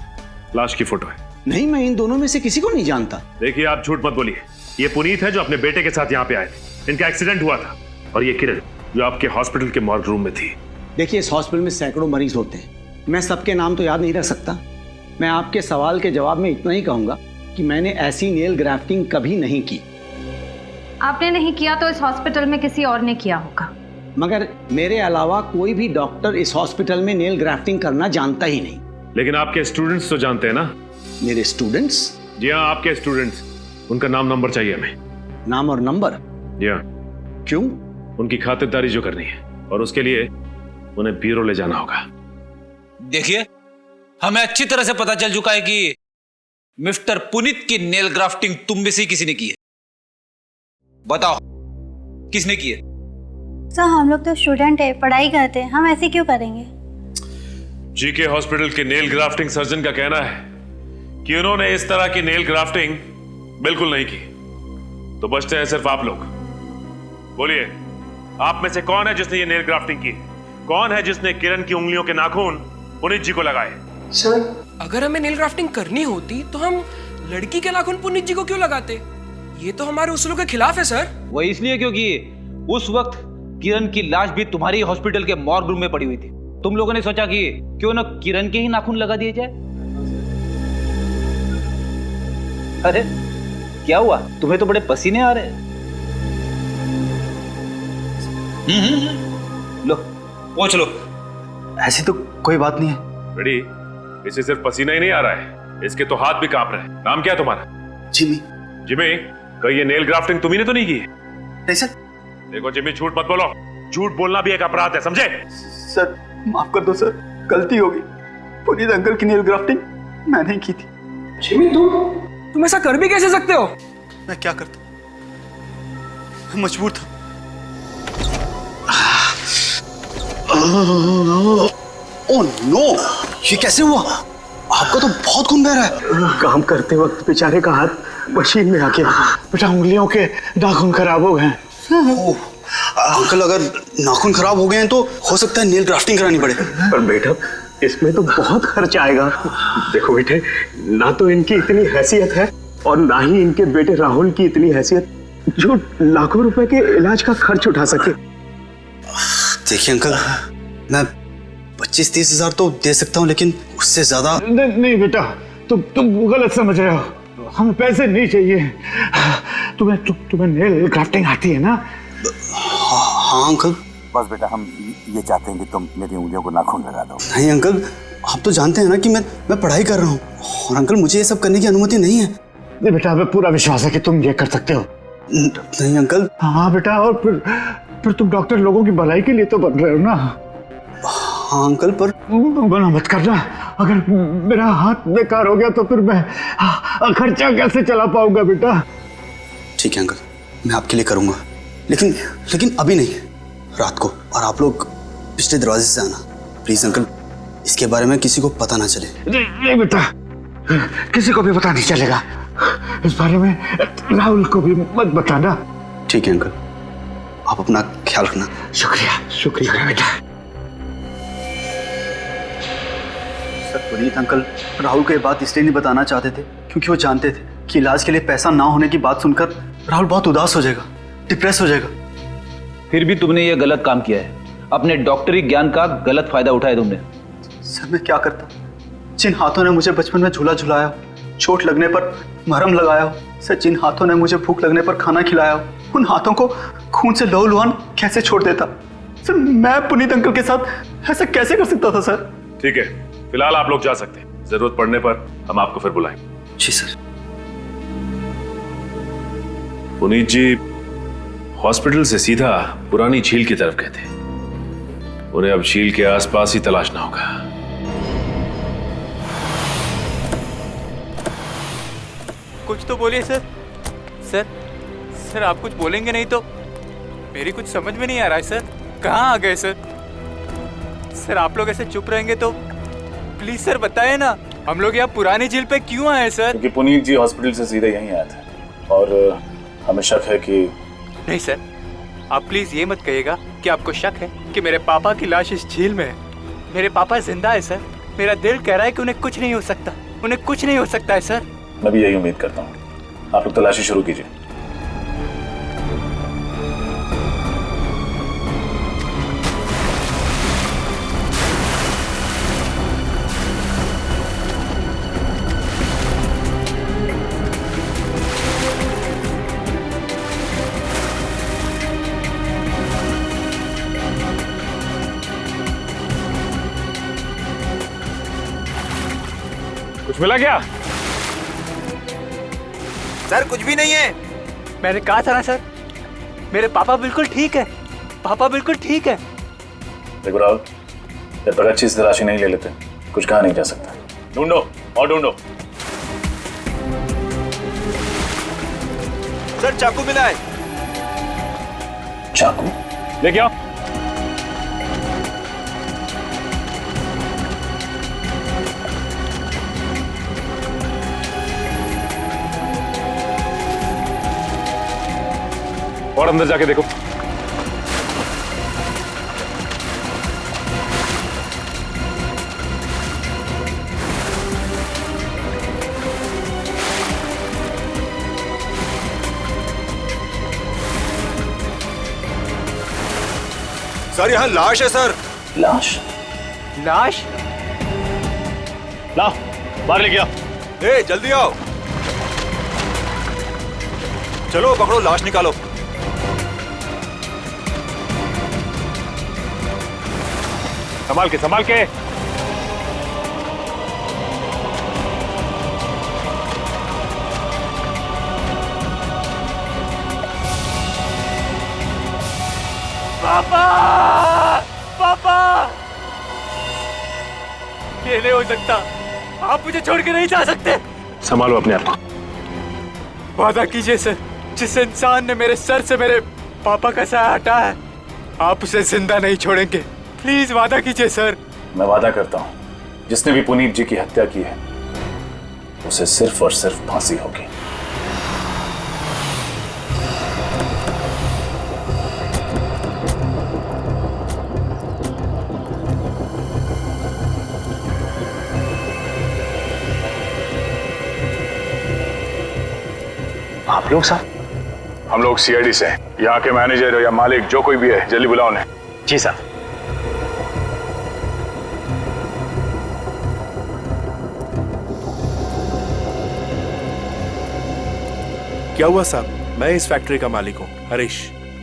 लाश की फोटो है। नहीं, मैं इन दोनों में से किसी को नहीं जानता। देखिए, आप झूठ मत बोलिए। ये पुनीत है जो अपने बेटे के साथ यहाँ पे आए थे, इनका एक्सीडेंट हुआ था। और ये किरण जो आपके हॉस्पिटल के मॉर्ग रूम में थी। देखिए, इस हॉस्पिटल में सैकड़ों मरीज होते हैं, मैं सबके नाम तो याद नहीं रख सकता। मैं आपके सवाल के जवाब में इतना ही कहूंगा कि मैंने ऐसी नेल ग्राफ्टिंग कभी नहीं की। आपने नहीं किया तो इस हॉस्पिटल में किसी और ने किया होगा। मगर मेरे अलावा कोई भी डॉक्टर इस हॉस्पिटल में नेल ग्राफ्टिंग करना जानता ही नहीं। लेकिन आपके स्टूडेंट्स तो जानते हैं ना? मेरे स्टूडेंट्स? जी हाँ, आपके स्टूडेंट्स। उनका नाम नंबर चाहिए हमें। नाम और नंबर? जी हाँ। क्यों? उनकी खातिरदारी जो करनी है, और उसके लिए उन्हें ब्यूरो ले जाना होगा। देखिए, हमें अच्छी तरह से पता चल चुका है कि मिस्टर पुनीत की नेल ग्राफ्टिंग तुम में से किसी ने की है। बताओ, किसने की है? सर, हम लोग तो स्टूडेंट है, पढ़ाई करते हैं, हम ऐसे क्यों करेंगे? जीके हॉस्पिटल के नेल ग्राफ्टिंग सर्जन का कहना है कि उन्होंने इस तरह की नेल ग्राफ्टिंग बिल्कुल नहीं की। तो बचते हैं सिर्फ आप लोग। बोलिए, आप में से कौन है जिसने ये नेल ग्राफ्टिंग की? कौन है जिसने किरण की उंगलियों के नाखून पुनीत जी को लगाए? सर, अगर हमें नेल ग्राफ्टिंग करनी होती तो हम लड़की के नाखून पुनीत जी को क्यों लगाते? ये तो हमारे उसूलों के खिलाफ है सर। वो इसलिए क्योंकि उस वक्त किरण की लाश भी तुम्हारी हॉस्पिटल के मॉर्ग रूम में पड़ी हुई थी। तुम लोगों ने सोचा कि क्यों ना किरण के ही नाखून लगा दिए जाए। अरे क्या हुआ, तुम्हें तो बड़े पसीने आ रहे हैं। लो पहुंच लो। ऐसी तो कोई बात नहीं है। रेडी? इसे सिर्फ पसीना ही नहीं आ रहा है, इसके तो हाथ भी कांप रहे हैं। नाम क्या है तुम्हारा? जिमी। जिमी, कहीं ये नेल ग्राफ्टिंग तुम्ही ने तो नहीं की? नहीं सर। देखो जिमी, झूठ मत बोलो। झूठ बोलना भी एक अपराध है, समझे? सर माफ कर दो सर, गलती होगी। पुनीत अंकल की नेल ग्राफ्टिंग मैंने ही की थी। जिमी, तुम ऐसा कर भी कैसे सकते हो? मैं क्या करता, मैं मजबूर था। ओह नो, ये कैसे हुआ? आपका तो बहुत खून बह रहा है। काम करते वक्त बेचारे का हाथ मशीन में आके बेटा उंगलियों के नाखून खराब हो गए। अंकल, अगर नाखून खराब हो गए हैं तो हो सकता है नेल ग्राफ्टिंग करानी पड़े। पर बेटा, इसमें तो बहुत खर्च आएगा। देखो बेटे, ना तो इनकी इतनी हैसियत है और ना ही इनके बेटे राहुल की इतनी हैसियत जो लाखों रुपए के इलाज का खर्च उठा सके। देखिए अंकल, मैं 25-30 हजार तो दे सकता हूँ, लेकिन उससे ज्यादा नहीं बेटा, तुम गलत समझ रहे हो। हमें पैसे नहीं चाहिए। तुम्हें नेल ग्राफ्टिंग आती है ना? हाँ अंकल। बस बेटा, हम ये चाहते हैं कि तुम मेरी उंगलियों को नाखून लगा दो। नहीं अंकल, आप तो जानते हैं ना कि मैं पढ़ाई कर रहा हूँ, और अंकल मुझे ये सब करने की अनुमति नहीं है। नहीं बेटा, हमें पूरा विश्वास है कि तुम ये कर सकते हो। नहीं अंकल। हाँ बेटा, और फिर तुम डॉक्टर लोगों की भलाई के लिए तो बन रहे हो ना? हाँ अंकल, पर मना मत करना। अगर मेरा हाथ बेकार हो गया तो फिर मैं खर्चा कैसे चला पाऊंगा बेटा? ठीक है अंकल, मैं आपके लिए करूंगा, लेकिन अभी नहीं, रात को। और आप लोग पिछले दरवाजे से आना प्लीज अंकल। इसके बारे में किसी को पता ना चले। नहीं बेटा, किसी को भी पता नहीं चलेगा। इस बारे में राहुल को भी मत बताना। ठीक है अंकल, आप अपना ख्याल रखना। शुक्रिया बेटा। सर, पुनीत अंकल राहुल को ये बात इसलिए नहीं बताना चाहते थे क्योंकि वो जानते थे कि इलाज के लिए पैसा ना होने की बात सुनकर राहुल बहुत उदास हो जाएगा, डिप्रेस हो जाएगा। फिर भी तुमने ये गलत काम किया है। अपने डॉक्टरी ज्ञान का गलत फायदा उठाया तुमने। सर, मैं क्या करता? जिन हाथों ने मुझे बचपन में झूला झुलाया, चोट लगने पर मरहम लगाया हो, सर जिन हाथों ने मुझे भूख लगने पर खाना खिलाया हो, उन हाथों को खून से लहूलुहान कैसे छोड़ देता? सर, मैं पुनीत अंकल के साथ ऐसा कैसे कर सकता था सर? ठीक है, फिलहाल आप लोग जा सकते हैं। जरूरत पड़ने पर हम आपको फिर बुलाएंगे। जी सर। पुनीत जी हॉस्पिटल से सीधा पुरानी झील की तरफ गए थे। उन्हें अब झील के आसपास ही तलाशना होगा। कुछ तो बोलिए सर। सर आप कुछ बोलेंगे नहीं तो मेरी कुछ समझ में नहीं आ रहा है सर। कहाँ आ गए सर? सर आप लोग ऐसे चुप रहेंगे तो प्लीज सर बताइए ना, हम लोग यहाँ पुरानी झील पे क्यों आए सर? क्योंकि पुनीत जी हॉस्पिटल से सीधे यहीं आए थे और हमें शक है कि नहीं सर, आप प्लीज ये मत कहिएगा कि आपको शक है कि मेरे पापा की लाश इस झील में है। मेरे पापा जिंदा है सर। मेरा दिल कह रहा है कि उन्हें कुछ नहीं हो सकता, उन्हें कुछ नहीं हो सकता है सर। मैं भी यही उम्मीद करता हूँ। आप लोग तलाशी शुरू कीजिए। कुछ मिला क्या? सर कुछ भी नहीं है। मैंने कहा था ना सर, मेरे पापा बिल्कुल ठीक है, पापा बिल्कुल ठीक है। देखो राहुल, जब तक अच्छी से तलाशी नहीं ले लेते कुछ कहा नहीं जा सकता। ढूंढो और ढूंढो। सर चाकू मिला है। चाकू लेके आओ। और अंदर जाके देखो। सर यहाँ लाश है सर। लाश? लाश? लाओ बाहर लेके आओ। ए जल्दी आओ। चलो पकड़ो, लाश निकालो। संभाल के संभाल के। पापा, पापा, ये नहीं हो सकता। आप मुझे छोड़ के नहीं जा सकते। संभालो अपने आप को। वादा कीजिए सर, जिस इंसान ने मेरे सर से मेरे पापा का साया हटाया है, आप उसे जिंदा नहीं छोड़ेंगे। प्लीज वादा कीजिए सर। मैं वादा करता हूँ, जिसने भी पुनीत जी की हत्या की है उसे सिर्फ और सिर्फ फांसी होगी। आप लोग साहब? हम लोग सीआईडी से हैं। यहाँ के मैनेजर या मालिक जो कोई भी है जल्दी बुलाओ उन्हें। जी साहब। क्या हुआ साहब? मैं इस फैक्ट्री का मालिक हूँ हरीश,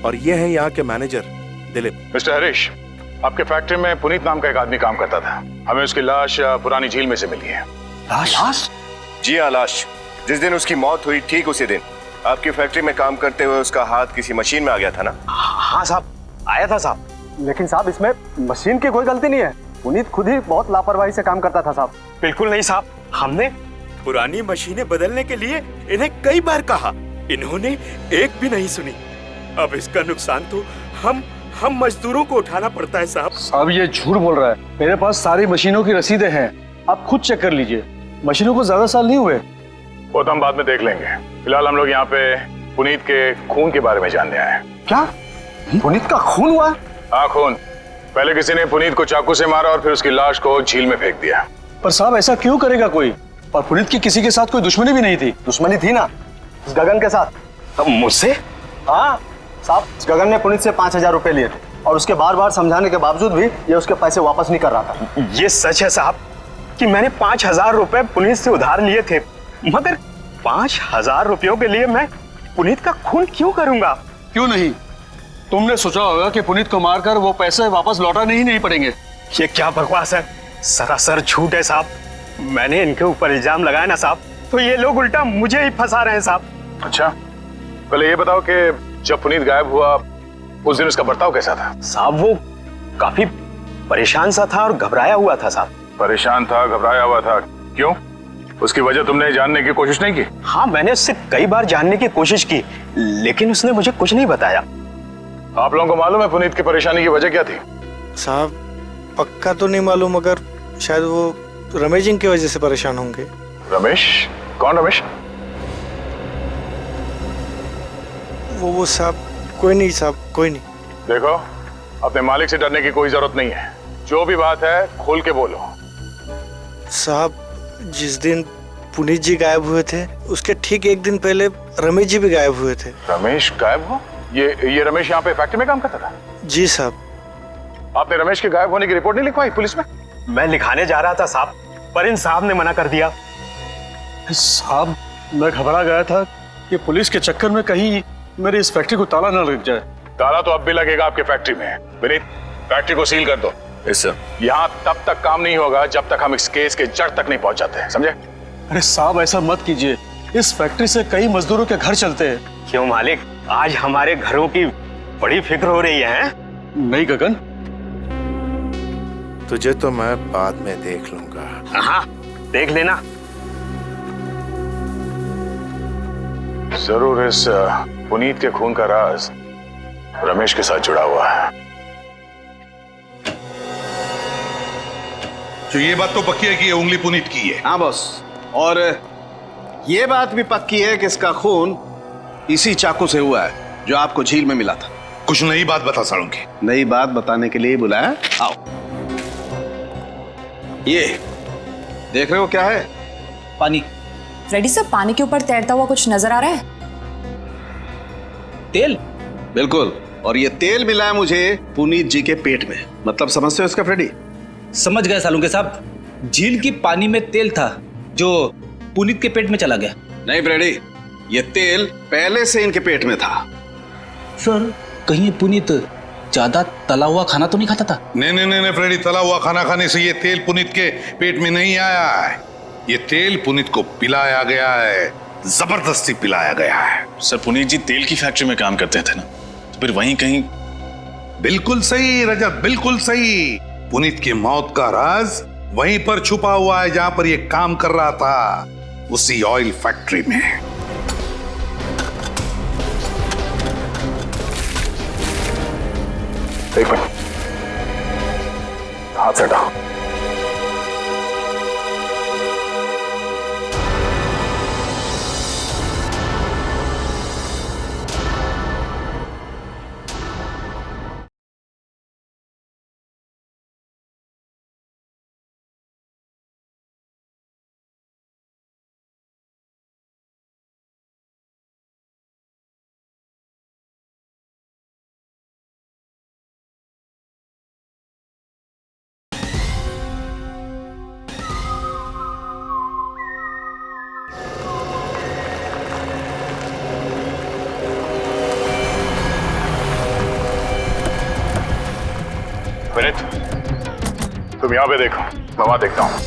और ये है यहाँ के मैनेजर दिलीप। मिस्टर हरीश, आपके फैक्ट्री में पुनीत नाम का एक आदमी काम करता था। हमें उसकी लाश पुरानी झील में से मिली है। लाश? जी हाँ, लाश। जिस दिन उसकी मौत हुई ठीक उसी दिन आपकी फैक्ट्री में काम करते हुए उसका हाथ किसी मशीन में आ गया था ना? हाँ साहब, आया था साहब। लेकिन साहब इसमें मशीन की कोई गलती नहीं है। पुनीत खुद ही बहुत लापरवाही से काम करता था साहब। बिल्कुल नहीं साहब, हमने पुरानी मशीनें बदलने के लिए इन्हें कई बार कहा, इन्होंने एक भी नहीं सुनी। अब इसका नुकसान तो हम मजदूरों को उठाना पड़ता है साहब। साहब ये झूठ बोल रहा है। मेरे पास सारी मशीनों की रसीदें हैं, आप खुद चेक कर लीजिए। मशीनों को ज्यादा साल नहीं हुए। वो तो हम बाद में देख लेंगे। फिलहाल हम लोग यहाँ पे पुनीत के खून के बारे में जानने आए हैं। क्या पुनीत का खून हुआ? हाँ खून। पहले किसी ने पुनीत को चाकू से मारा और फिर उसकी लाश को झील में फेंक दिया। पर साहब ऐसा क्यों करेगा कोई? और पुनीत की किसी के साथ कोई दुश्मनी भी नहीं थी। दुश्मनी थी ना इस गगन के साथ। मुझसे? हाँ साहब, इस गगन ने पुनीत से 5,000 रुपए लिए थे और उसके बार बार समझाने के बावजूद भी ये उसके पैसे वापस नहीं कर रहा था। ये सच है साहब कि मैंने 5,000 रुपए पुनीत से उधार लिए थे, मगर 5,000 रुपयों के लिए मैं पुनीत का खून क्यों करूंगा? क्यों नहीं? तुमने सोचा होगा कि पुनीत को मारकर वो पैसे वापस लौटाने ही नहीं पड़ेंगे। ये क्या बकवास है, सरासर झूठ है साहब। मैंने इनके ऊपर इल्जाम लगाया ना साहब, तो ये लोग उल्टा मुझे ही फंसा रहे हैं साहब। अच्छा, पहले ये बताओ कि जब पुनीत गायब हुआ उस दिन उसका बर्ताव कैसा था? साहब वो काफी परेशान सा था और घबराया हुआ था साहब। परेशान था, घबराया हुआ था, क्यों? उसकी वजह तुमने जानने की कोशिश नहीं की? हाँ, मैंने उससे कई बार जानने की कोशिश की, लेकिन उसने मुझे कुछ नहीं बताया। आप लोगों को मालूम है पुनीत की परेशानी की वजह क्या थी? साहब पक्का तो नहीं मालूम, मगर शायद वो रमेश जी की वजह से परेशान होंगे। रमेश? कौन रमेश? वो साहब कोई नहीं साहब, कोई नहीं। देखो, अपने मालिक से डरने की कोई जरूरत नहीं है। जो भी बात है खोल के बोलो। साहब जिस दिन पुनीत जी गायब हुए थे उसके ठीक एक दिन पहले रमेश जी भी गायब हुए थे। रमेश गायब हुआ? ये रमेश यहाँ पे फैक्ट्री में काम करता था? जी साहब। आपने रमेश के गायब होने की रिपोर्ट नहीं लिखवाई पुलिस में? मैं लिखाने जा रहा था साहब, पर इन साहब ने मना कर दिया। साहब मैं घबरा गया था कि पुलिस के चक्कर में कहीं मेरी इस फैक्ट्री को ताला न लग जाए। ताला तो अब भी लगेगा आपके फैक्ट्री में। विनीत, फैक्ट्री को सील कर दो। Yes sir. यहाँ तब तक काम नहीं होगा जब तक हम इस केस के जड़ तक नहीं पहुंच जाते, समझे? अरे साहब ऐसा मत कीजिए, इस फैक्ट्री से कई मजदूरों के घर चलते हैं। क्यों मालिक, आज हमारे घरों की बड़ी फिक्र हो रही है? नहीं गगन, तुझे तो मैं बाद में देख लूंगा। हाँ देख लेना। जरूर इस पुनीत के खून का राज रमेश के साथ जुड़ा हुआ है। तो ये बात तो पक्की है कि ये उंगली पुनीत की है। हाँ बॉस, और ये बात भी पक्की है कि इसका खून इसी चाकू से हुआ है जो आपको झील में मिला था। कुछ नई बात बता सालूंगी। नई बात बताने के लिए बुलाया, आओ। ये देख रहे हो क्या है? पानी। फ्रेडी सर, पानी के ऊपर तैरता हुआ कुछ नजर आ रहा है? तेल? बिल्कुल, और ये तेल मिला है मुझे पुनीत जी के पेट में। मतलब समझते हो इसका फ्रेडी? समझ गए सालुंके साहब, झील की पानी में तेल था जो पुनीत के पेट में चला गया। नहीं फ्रेडी, ये तेल पहले से इनके पेट में था। सर, कहीं पुनीत ज्यादा तला हुआ खाना तो नहीं खाता था? नहीं फ्रेडी, तला हुआ खाना खाने से ये तेल पुनीत के पेट में नहीं आया है। ये तेल पुनीत को पिलाया गया है, जबरदस्ती पिलाया गया है। सर, पुनीत जी तेल की फैक्ट्री में काम करते थे ना, तो फिर वहीं कहीं। बिल्कुल सही रजत, बिल्कुल सही। पुनीत की मौत का राज वहीं पर छुपा हुआ है जहां पर ये काम कर रहा था, उसी ऑयल फैक्ट्री में। एक मिनट, हाथ से हटाओ। विनीत, तुम यहां पे देखो, मैं वहां देखता हूं।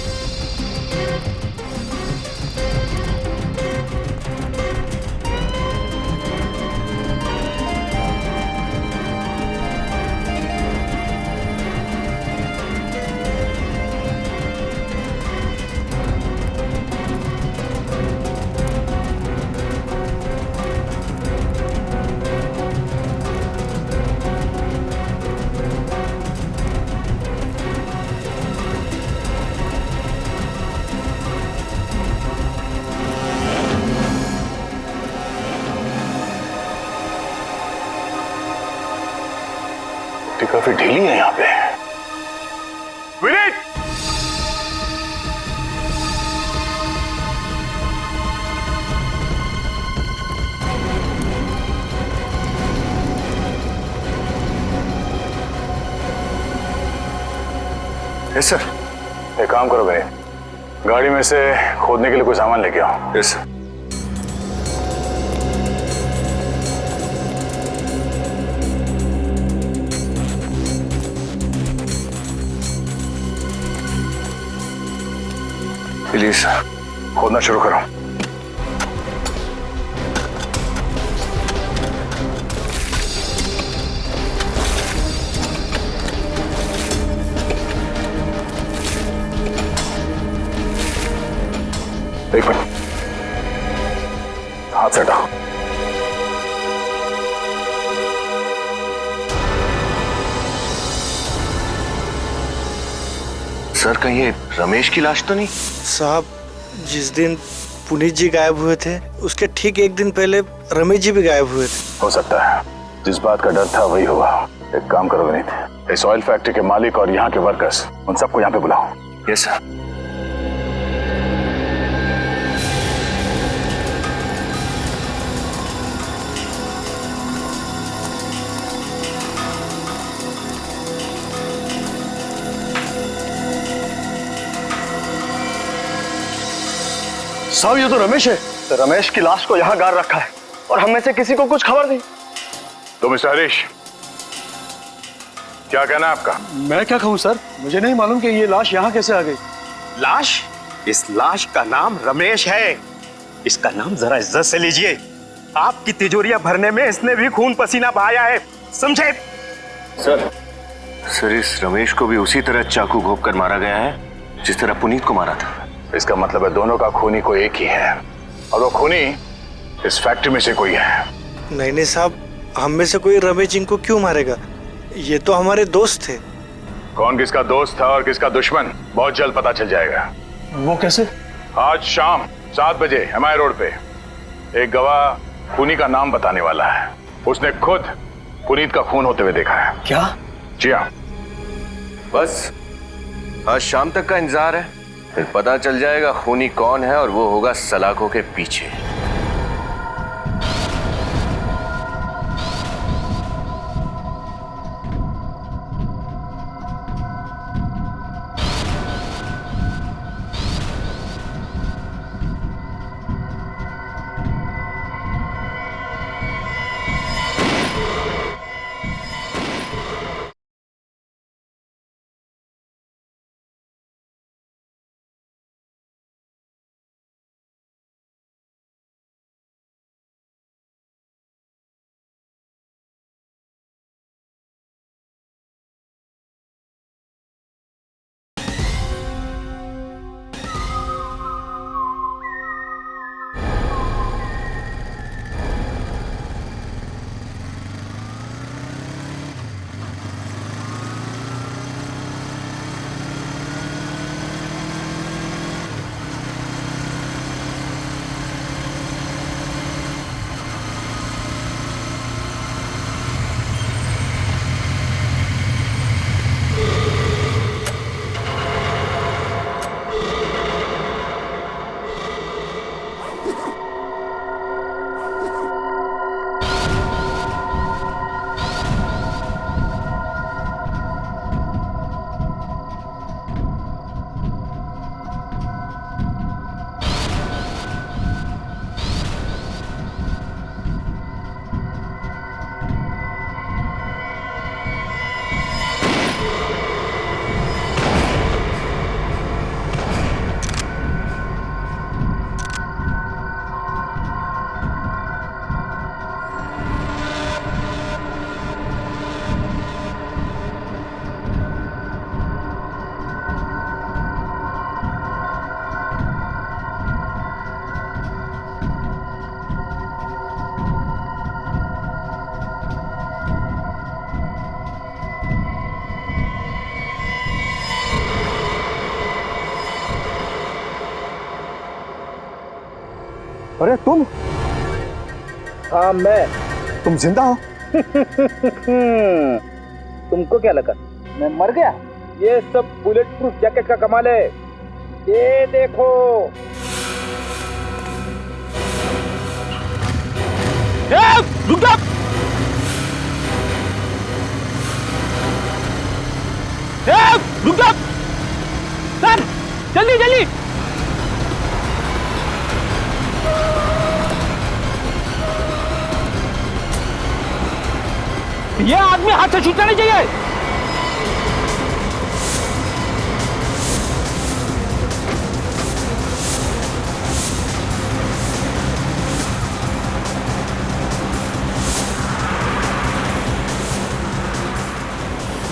काफी ढीली है यहाँ पे। विनीत! Yes sir. एक काम करो विनीत, गाड़ी में से खोदने के लिए कोई सामान लेके आओ। Yes sir. प्लीज खोदना शुरू करो। एक मिनट, हाथ से हटाओ। सर, कहीं ये रमेश की लाश तो नहीं? साहब, जिस दिन पुनीत जी गायब हुए थे उसके ठीक एक दिन पहले रमेश जी भी गायब हुए थे। हो सकता है जिस बात का डर था वही हुआ। एक काम करो विनीत, इस ऑयल फैक्ट्री के मालिक और यहाँ के वर्कर्स, उन सबको यहाँ पे बुलाओ। Yes sir. साहब, ये तो रमेश है। रमेश की लाश को यहाँ गाड़ रखा है और हम में से किसी को कुछ खबर नहीं। तो मिस्टर हरीश, क्या कहना है आपका? मैं क्या कहूँ सर, मुझे नहीं मालूम कि ये लाश यहाँ कैसे आ गई। लाश? इस लाश का नाम रमेश है। इसका नाम जरा इज्जत से लीजिए। आपकी तिजोरियां भरने में इसने भी खून पसीना बहाया है, समझे? सर इस रमेश को भी उसी तरह चाकू घोंप कर मारा गया है जिस तरह पुनीत को मारा था। इसका मतलब है दोनों का खूनी कोई एक ही है, और वो खूनी इस फैक्ट्री में से कोई है। नहीं साहब, हम में से कोई रमेश जी को क्यों मारेगा? ये तो हमारे दोस्त थे। कौन किसका दोस्त था और किसका दुश्मन बहुत जल्द पता चल जाएगा। वो कैसे? आज शाम 7 बजे MI रोड पे एक गवाह खूनी का नाम बताने वाला है। उसने खुद पुनीत का खून होते हुए देखा है। क्या? जी हाँ। बस आज शाम तक का इंतजार है, फिर पता चल जाएगा खूनी कौन है और वो होगा सलाखों के पीछे। अरे तुम? हाँ मैं। तुम जिंदा हो? तुमको क्या लगा मैं मर गया? ये सब बुलेट प्रूफ जैकेट का कमाल है। ये देखो। रुक जा। रुक जा। सर जल्दी जल्दी। ये आदमी हाथ से छूटना नहीं चाहिए।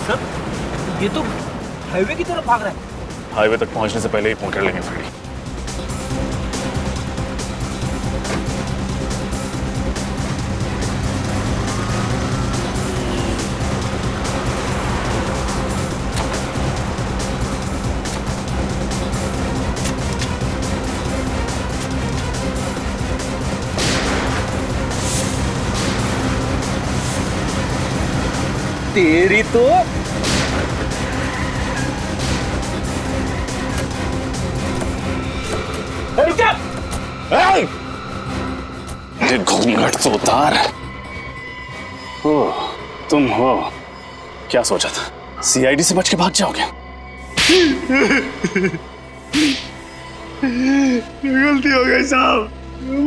सर ये तो हाईवे की तरफ भाग रहा है। हाईवे तक पहुंचने से पहले ही पकड़ लेंगे फ्रेडी। तेरी तो घूंघट तो उतार। ओह, तुम हो। क्या सोचा था CID से बच के भाग जाओगे? गलती हो गई साहब,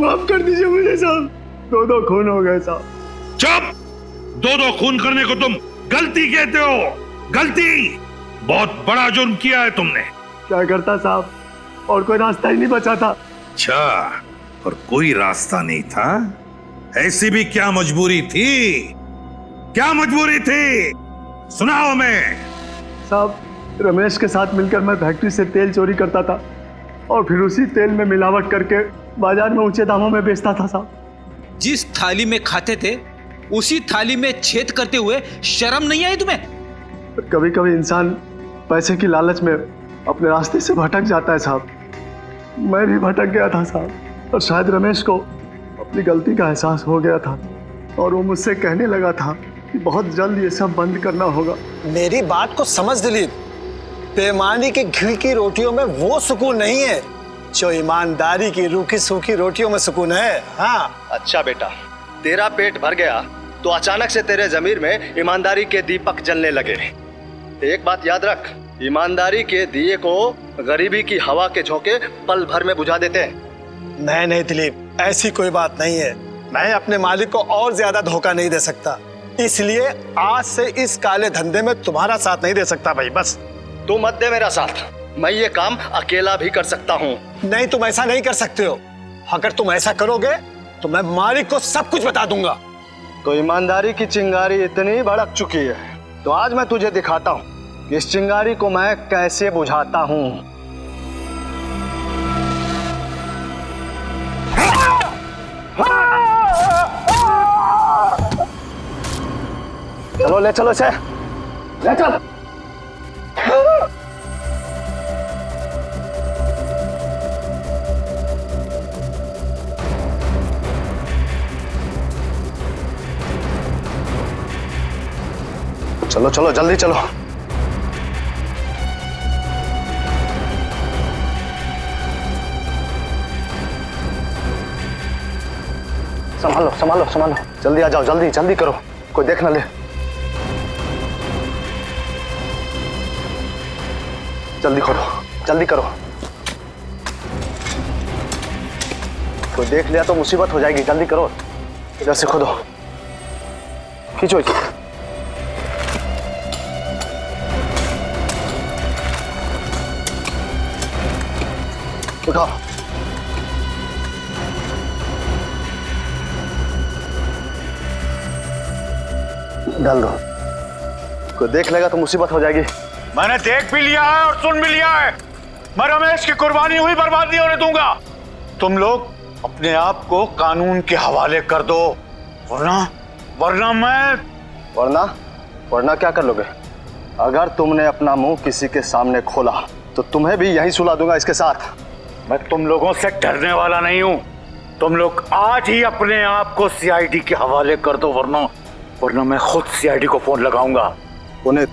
माफ कर दीजिए मुझे साहब। 2 खून हो गए साहब। चुप! 2 खून करने को तुम गलती कहते हो? गलती? बहुत बड़ा जुर्म किया है तुमने। क्या करता साहब, और कोई रास्ता ही नहीं बचा था। अच्छा, और कोई रास्ता नहीं था? ऐसी भी क्या मजबूरी थी? क्या मजबूरी थी? सुनाओ मैं। साहब, रमेश के साथ मिलकर मैं फैक्ट्री से तेल चोरी करता था और फिर उसी तेल में मिलावट करके बाजार में ऊंचे दामों में बेचता था साहब। जिस थाली में खाते थे उसी थाली में छेद करते हुए शर्म नहीं आई तुम्हें? कभी कभी इंसान पैसे की लालच में अपने रास्ते से भटक जाता है साहब। मैं भी भटक गया था साहब, और शायद रमेश को अपनी गलती का एहसास हो गया था और वो मुझसे कहने लगा था कि बहुत जल्द ये सब बंद करना होगा। मेरी बात को समझ दिलीप, बेईमानी की घी की रोटियों में वो सुकून नहीं है जो ईमानदारी की रूखी सूखी रोटियों में सुकून है। हाँ। अच्छा बेटा, तेरा पेट भर गया तो अचानक से तेरे जमीर में ईमानदारी के दीपक जलने लगे। एक बात याद रख, ईमानदारी के दिए को गरीबी की हवा के झोंके पल भर में बुझा देते हैं। नहीं दिलीप, ऐसी कोई बात नहीं है। मैं अपने मालिक को और ज्यादा धोखा नहीं दे सकता, इसलिए आज से इस काले धंधे में तुम्हारा साथ नहीं दे सकता भाई। बस तू मत दे मेरा साथ, मैं ये काम अकेला भी कर सकता हूँ। नहीं, तुम ऐसा नहीं कर सकते हो। अगर तुम ऐसा करोगे तो मैं मालिक को सब कुछ बता दूंगा। तो ईमानदारी की चिंगारी इतनी भड़क चुकी है तो आज मैं तुझे दिखाता हूँ इस चिंगारी को मैं कैसे बुझाता हूँ। चलो ले चलो से ले चल। चलो चलो जल्दी चलो। संभालो संभालो संभालो, जल्दी आ जाओ, जल्दी जल्दी करो, कोई देख ना ले। जल्दी करो जल्दी करो, कोई देख लिया तो मुसीबत हो जाएगी। जल्दी करो, इधर से खोदो, खींचो इसे। उठाओ, डाल दो, कोई देख लेगा तो मुसीबत हो जाएगी। मैंने देख भी लिया है और सुन भी लिया है। मैं रमेश की कुर्बानी हुई बर्बाद नहीं होने दूंगा। तुम लोग अपने आप को कानून के हवाले कर दो, वरना मैं वरना क्या कर लोगे? अगर तुमने अपना मुंह किसी के सामने खोला तो तुम्हें भी यहीं सुला दूंगा इसके साथ। मैं तुम लोगों से डरने वाला नहीं हूं। तुम लोग आज ही अपने आप को सीआईडी के हवाले कर दो, वरना मैं खुद सीआईडी को फोन लगाऊंगा। पुनीत,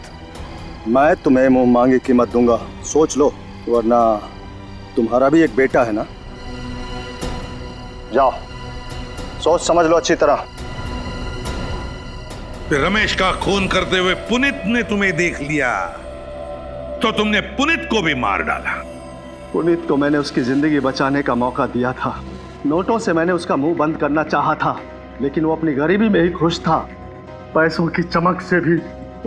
मैं तुम्हें मुंह मांगी कीमत दूंगा, सोच लो, वरना तुम्हारा भी एक बेटा है ना। जाओ, सोच समझ लो अच्छी तरह। फिर रमेश का खून करते हुए पुनीत ने तुम्हें देख लिया तो तुमने पुनीत को भी मार डाला। पुनीत को मैंने उसकी जिंदगी बचाने का मौका दिया था। नोटों से मैंने उसका मुंह बंद करना चाहा था, लेकिन वो अपनी गरीबी में ही खुश था। पैसों की चमक से भी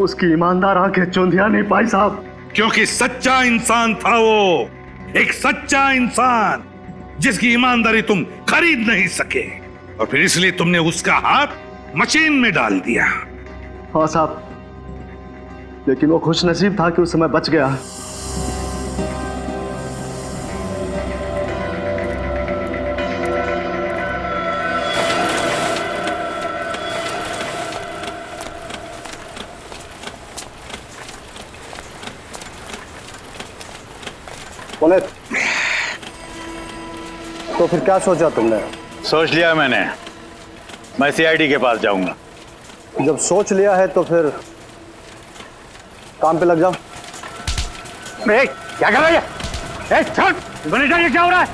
उसकी ईमानदार आंखें चौंधिया नहीं पाई साहब। क्योंकि सच्चा इंसान था वो, एक सच्चा इंसान जिसकी ईमानदारी तुम खरीद नहीं सके, और फिर इसलिए तुमने उसका हाथ मशीन में डाल दिया। हाँ साहब, लेकिन वो खुश नसीब था कि उस समय बच गया। पुनीत, तो फिर क्या सोचा तुमने? सोच लिया मैंने, मैं सीआईडी के पास जाऊंगा। जब सोच लिया है तो फिर काम पे लग जाओ। क्या कर रहा है? मैनेजर, ये क्या हो रहा है?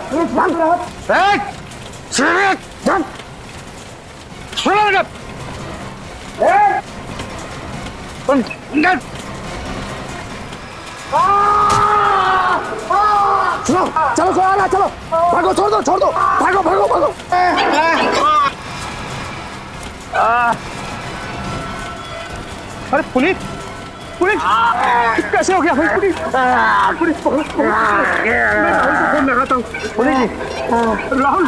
चलो चलो चलो चलो, भागो, छोड़ दो, भागो भागो भागो। अरे पुनीत, पुलिस कैसे हो गया भाई? पुलिस पुलिस मैं राहुल को फोन लगाता हूँ। पुलिस राहुल,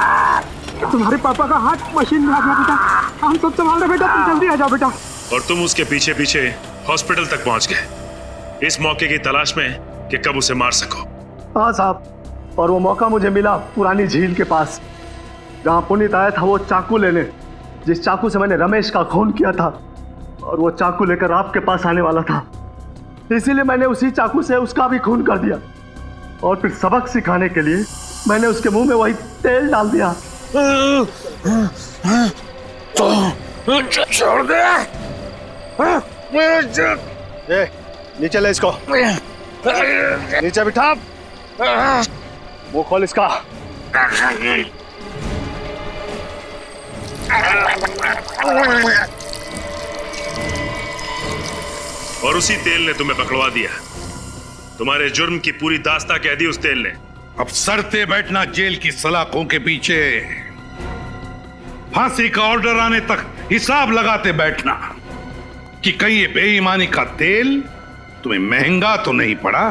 तुम्हारे पापा का हाथ मशीन में आ गया बेटा, हम सब संभाल रहे बेटा, तुम जल्दी आ जाओ बेटा। और तुम उसके पीछे पीछे हॉस्पिटल तक पहुंच गए इस मौके की तलाश में कि कब उसे मार सको। हाँ साहब, और वो मौका मुझे मिला पुरानी झील के पास, जहाँ पुनीत आया था वो चाकू लेने, जिस चाकू से मैंने रमेश का खून किया था, और वो चाकू लेकर आपके पास आने वाला था, इसीलिए मैंने उसी चाकू से उसका भी खून कर दिया, और फिर सबक सिखाने के लिए मैंने उसके मुंह में वही तेल डाल दिया। छोड़ दे। नीचे ले इसको, नीचे बिठा, वो खोल इसका। और उसी तेल ने तुम्हें पकड़वा दिया। तुम्हारे जुर्म की पूरी दास्तां कह दी उस तेल ने। अब सड़ते बैठना जेल की सलाखों के पीछे, फांसी का ऑर्डर आने तक हिसाब लगाते बैठना कि कहीं ये बेईमानी का तेल तुम्हें महंगा तो नहीं पड़ा।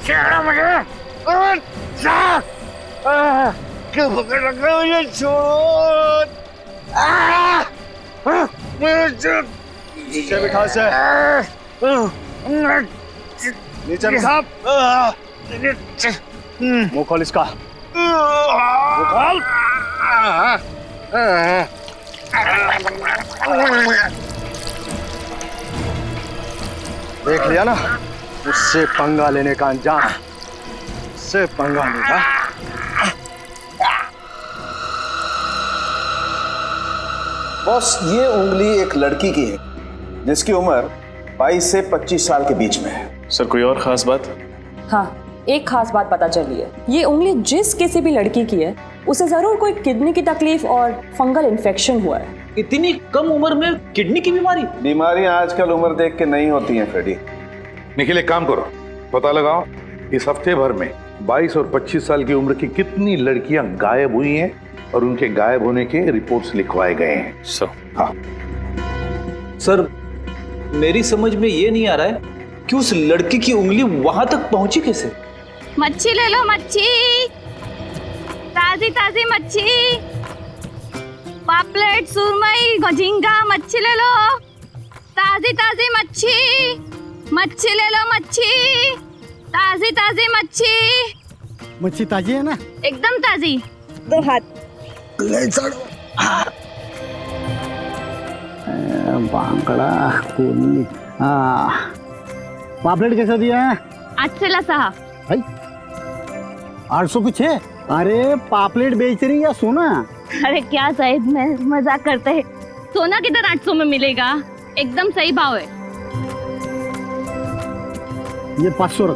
छोड़ो मुझे, क्यों पकड़ रखा है मुझे? छोड़, नीचे बिठा से, नीचे बिठा, मुंह खोल इसका, मुंह खोल। देख लिया ना, उससे पंगा लेने का अंजाम, उससे पंगा लेगा। बॉस, ये उंगली एक लड़की की है जिसकी उम्र 22 से 25 साल के बीच में है। सर कोई और खास बात? हाँ, एक खास बात पता चली है। ये उंगली जिस किसी भी लड़की की है उसे जरूर कोई किडनी की तकलीफ और फंगल इन्फेक्शन हुआ है। इतनी कम उम्र में किडनी की बीमारी? बीमारियां आजकल उम्र देख के नहीं होती हैं फ्रेडी। निखिल, एक काम करो, पता लगाओ इस हफ्ते भर में 22 और 25 साल की उम्र की कितनी लड़कियां गायब हुई हैं और उनके गायब होने के रिपोर्ट्स लिखवाए गए हैं। हाँ सर, मेरी समझ में ये नहीं आ रहा है कि उस लड़की की उंगली वहां तक पहुंची कैसे? मच्छी ले लो, मच्छी, ताजी ताजी मच्छी, पापलेट, सुरमई, झींगा, मच्छी ले लो, ताजी ताजी मच्छी, मच्छी ले लो, मच्छी, ताजी ताजी मच्छी। मच्छी ताजी है ना? एकदम ताजी। दो हाथ ले चढ़ो। बांगड़ा कोनी, पापलेट कैसा दिया है? 806 भाई 800 कुछ है? अरे पापलेट बेच रही या सोना? अरे क्या साहिब, मैं मजाक करते हैं। सोना किधर 800 में मिलेगा, एकदम सही भाव है। ये 500 रख।